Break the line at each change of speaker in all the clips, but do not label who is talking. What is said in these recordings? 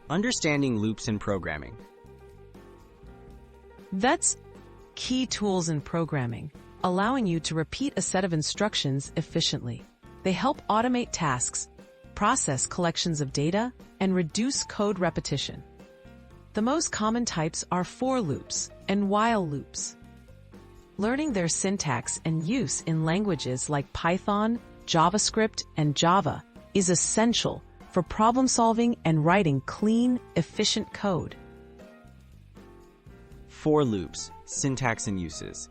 Understanding loops in programming.
That's key tools in programming, allowing you to repeat a set of instructions efficiently. They help automate tasks, process collections of data, and reduce code repetition. The most common types are for loops and while loops. Learning their syntax and use in languages like Python, JavaScript, and Java is essential for problem-solving and writing clean, efficient code.
For loops, syntax and uses.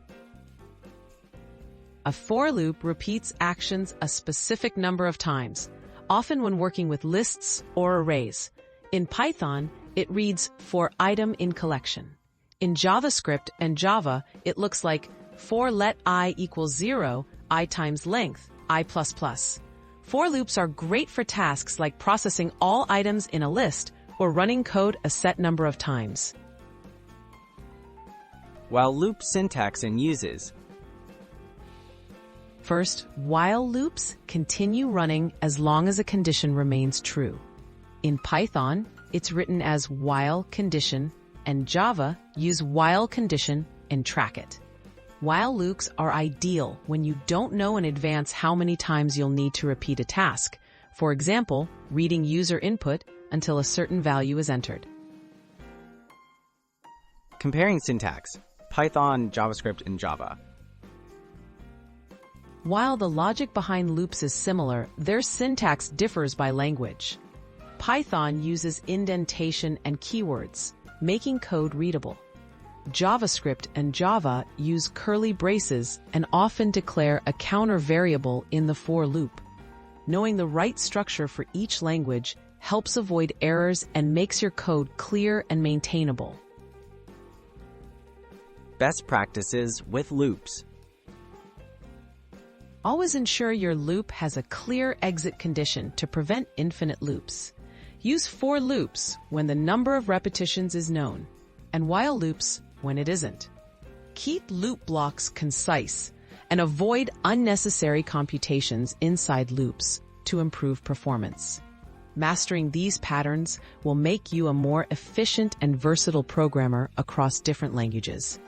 A for loop repeats actions a specific number of times, often when working with lists or arrays. In Python, it reads for item in collection. In JavaScript and Java, it looks like for let I equals 0, I times length, I++. For loops are great for tasks like processing all items in a list or running code a set number of times.
While loop syntax and uses.
First, while loops continue running as long as a condition remains true. In Python, it's written as while condition, and Java use while condition and track it. While loops are ideal when you don't know in advance how many times you'll need to repeat a task. For example, reading user input until a certain value is entered.
Comparing syntax, Python, JavaScript, and Java.
While the logic behind loops is similar, their syntax differs by language. Python uses indentation and keywords, making code readable. JavaScript and Java use curly braces and often declare a counter variable in the for loop. Knowing the right structure for each language helps avoid errors and makes your code clear and maintainable.
Best practices with loops.
Always ensure your loop has a clear exit condition to prevent infinite loops. Use for loops when the number of repetitions is known, and while loops when it isn't. Keep loop blocks concise and avoid unnecessary computations inside loops to improve performance. Mastering these patterns will make you a more efficient and versatile programmer across different languages.